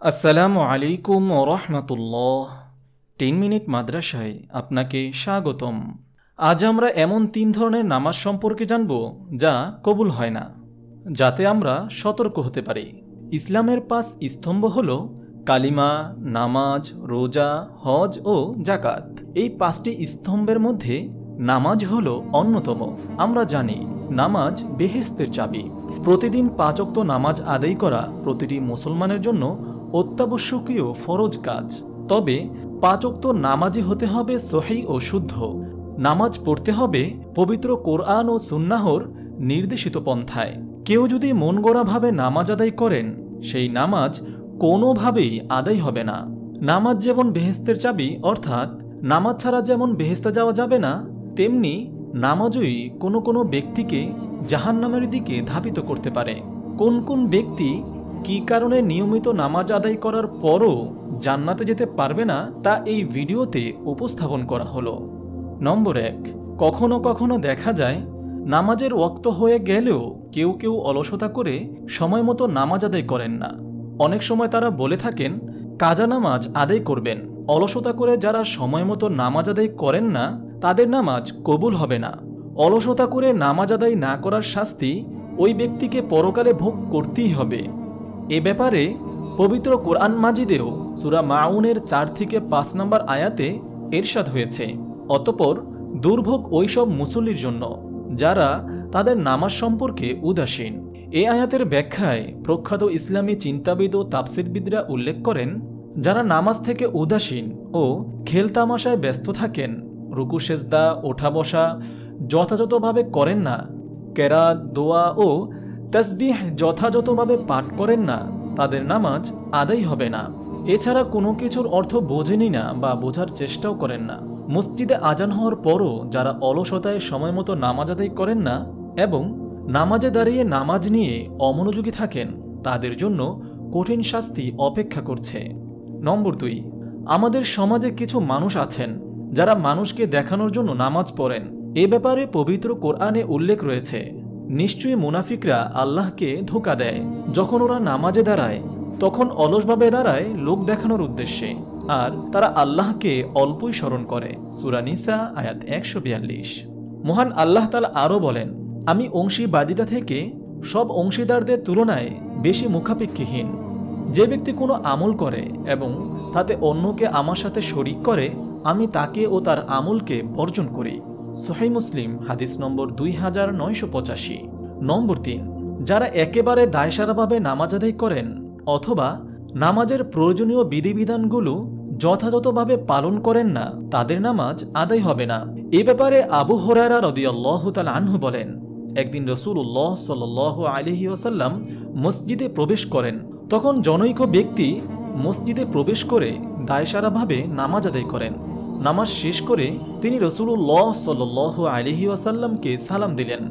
আসসালামু আলাইকুম ওয়া রাহমাতুল্লাহ। 10 মিনিট মাদ্রাসায় আপনাকে স্বাগতম। আজ আমরা এমন 3 ধরনের নামাজ সম্পর্কে জানব যা কবুল হয় না, যাতে আমরা সতর্ক হতে পারি। ইসলামের 5 স্তম্ভ হলো কালিমা, নামাজ, রোজা, হজ ও যাকাত। এই 5টি স্তম্ভের মধ্যে নামাজ হলো অন্যতম। আমরা জানি নামাজ বেহেশতের চাবি। প্রতিদিন 5 ওয়াক্ত নামাজ আদায় করা প্রতিটি মুসলমানের জন্য অত্যাবশ্যকীয় ফরজ কাজ। তবে 5 ওয়াক্ত নামাজি হতে হবে সহিহ ও শুদ্ধ। নামাজ পড়তে হবে পবিত্র কোরআন ও সুন্নাহর নির্দেশিত পন্থায়। কেউ যদি মন গড়াভাবে নামাজ আদায় করেন, সেই নামাজ কোনোভাবেই আদায় হবে না। নামাজ যেমন বেহেশতের চাবি, অর্থাৎ নামাজ ছাড়া যেমন বেহেশতে যাওয়া যাবে না, তেমনি নামাজই কোনো কোনো ব্যক্তিকে জাহান্নামের দিকে ধাবিত করতে পারে। কোন কোন ব্যক্তি কি কারণে নিয়মিত নামাজ আদায় করার পরও জান্নাতে যেতে পারবে না, তা এই ভিডিওতে উপস্থাপন করা হলো। নম্বর 1, কখনো কখনো দেখা যায় নামাজের ওয়াক্ত হয়ে গেলেও কেউ কেউ অলসতা করে সময় মতো নামাজ আদায় করেন না। অনেক সময় তারা বলে থাকেন কাজা নামাজ আদায় করবেন। অলসতা করে যারা সময় মতো নামাজ আদায় করেন না, তাদের নামাজ কবুল হবে না। অলসতা করে নামাজ আদায় না করার শাস্তি ওই ব্যক্তিকে পরকালে ভোগ করতেই হবে। এ ব্যাপারে পবিত্র কোরআন মাজিদেও সূরা মাউনের 4 থেকে 5 নম্বর আয়াতে ইরশাদ হয়েছে, অতঃপর দুর্ভোগ ওইসব মুসল্লির জন্য যারা তাদের নামাজ সম্পর্কে উদাসীন। এই আয়াতের ব্যাখ্যায় প্রখ্যাত ইসলামী চিন্তাবিদ ও তাফসীরবিদরা উল্লেখ করেন, যারা নামাজ থেকে উদাসীন ও খেলতামাশায় ব্যস্ত থাকেন, রুকু সেজদা, ওঠা বসা যথাযথভাবে করেন না, কেরাত, দোয়া ও তাসবিহ যথাযথভাবে পাঠ করেন না, তাদের নামাজ আদায় হবে না। এছাড়া কোনো কিছুর অর্থ বোঝেনি না বা বোঝার চেষ্টাও করেন না। মসজিদে আজান হওয়ার পরও যারা অলসতায় সময় মতো নামাজ আদায় করেন না এবং নামাজে দাঁড়িয়ে নামাজ নিয়ে অমনোযোগী থাকেন, তাদের জন্য কঠিন শাস্তি অপেক্ষা করছে। নম্বর 2, আমাদের সমাজে কিছু মানুষ আছেন যারা মানুষকে দেখানোর জন্য নামাজ পড়েন। এ ব্যাপারে পবিত্র কোরআনে উল্লেখ রয়েছে, নিশ্চয়ই মুনাফিকরা আল্লাহকে ধোঁকা দেয়। যখন ওরা নামাজে দাঁড়ায় তখন অলসভাবে দাঁড়ায় লোক দেখানোর উদ্দেশ্যে, আর তারা আল্লাহকে অল্পই স্মরণ করে। সূরা নিসা আয়াত 142। মহান আল্লাহ তাআলা আরও বলেন, আমি অংশীবাদিতা থেকে সব অংশীদারদের তুলনায় বেশি মুখাপেক্ষীহীন। যে ব্যক্তি কোনো আমল করে এবং তাতে অন্যকে আমার সাথে শরিক করে, আমি তাকে ও তার আমলকে বর্জন করি। সহিহ মুসলিম হাদিস নম্বর 2985। নম্বর 3, যারা একেবারে দায়সারাভাবে নামাজ আদায় করেন অথবা নামাজের প্রয়োজনীয় বিধিবিধানগুলো যথাযথভাবে পালন করেন না, তাদের নামাজ আদায় হবে না। এ ব্যাপারে আবু হুরায়রা রাদিয়াল্লাহু তাআলা আনহু বলেন, একদিন রাসূলুল্লাহ সাল্লাল্লাহু আলাইহি ওয়াসাল্লাম মসজিদে প্রবেশ করেন। তখন জনৈক ব্যক্তি মসজিদে প্রবেশ করে দায়সারাভাবে নামাজ আদায় করেন। নামাজ শেষ করে তিনি রাসূলুল্লাহ সাল্লাল্লাহু আলাইহি ওয়াসাল্লামকে সালাম দিলেন।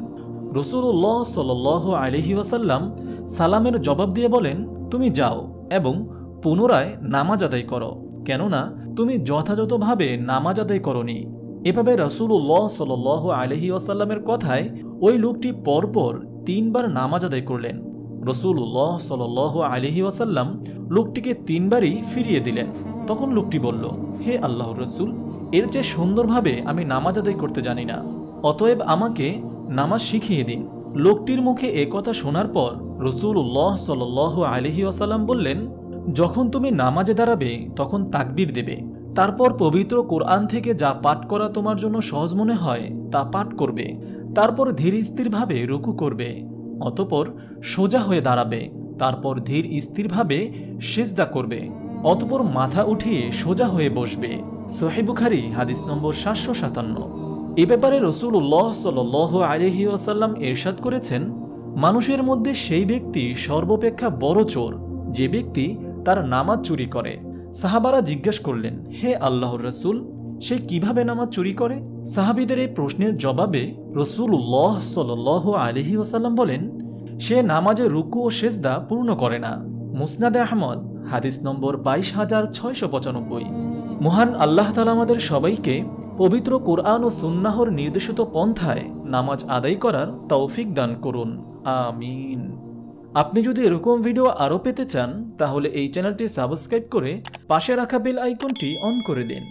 রাসূলুল্লাহ সাল্লাল্লাহু আলাইহি ওয়াসাল্লাম সালামের জবাব দিয়ে বলেন, তুমি যাও এবং পুনরায় নামাজ আদায় করো, কেননা তুমি যথাযথভাবে নামাজ আদায় করনি। এভাবে রাসূলুল্লাহ সাল্লাল্লাহু আলাইহি ওয়াসাল্লামের কথায় ওই লোকটি পরপর 3 বার নামাজ আদায় করলেন। রাসূলুল্লাহ সাল্লাল্লাহু আলাইহি ওয়াসাল্লাম লোকটিকে 3 বারই ফিরিয়ে দিলেন। তখন লোকটি বলল, হে আল্লাহর রাসূল, এর চেয়ে সুন্দরভাবে আমি নামাজ আদায় করতে জানি না, অতএব আমাকে নামাজ শিখিয়ে দিন। লোকটির মুখে এ কথা শোনার পর রাসূলুল্লাহ সাল্লাল্লাহু আলাইহি ওয়াসাল্লাম বললেন, যখন তুমি নামাজে দাঁড়াবে তখন তাকবীর দেবে, তারপর পবিত্র কোরআন থেকে যা পাঠ করা তোমার জন্য সহজ মনে হয় তা পাঠ করবে, তারপর ধীর স্থিরভাবে রুকু করবে, অতঃপর সোজা হয়ে দাঁড়াবে, তারপর ধীর স্থিরভাবে সিজদা করবে, অতঃপর মাথা উঠিয়ে সোজা হয়ে বসবে। সহিহ বুখারী হাদিস নম্বর 757। এ ব্যাপারে রাসূলুল্লাহ সাল্লাল্লাহু আলাইহি ওয়াসাল্লাম ইরশাদ করেছেন, মানুষের মধ্যে সেই ব্যক্তি সর্বাপেক্ষা বড় চোর যে ব্যক্তি তার নামাজ চুরি করে। সাহাবারা জিজ্ঞাসা করলেন, হে আল্লাহর রাসূল, সে কিভাবে নামাজ চুরি করে? সাহাবীদের এই প্রশ্নের জবাবে রাসূলুল্লাহ সাল্লাল্লাহু আলাইহি ওয়াসাল্লাম বলেন, সে নামাজে রুকু ও সিজদা পূর্ণ করে না। মুসনাদে আহমদ হাদিস নম্বর 22695। মহান আল্লাহ তাআলা আমাদের সবাইকে পবিত্র কোরআন ও সুন্নাহর নির্দেশিত পন্থায় নামাজ আদায় করার তৌফিক দান করুন। আমিন। আপনি যদি এরকম ভিডিও আরও পেতে চান তাহলে এই চ্যানেলটি সাবস্ক্রাইব করে পাশে রাখা বেল আইকনটি অন করে দিন।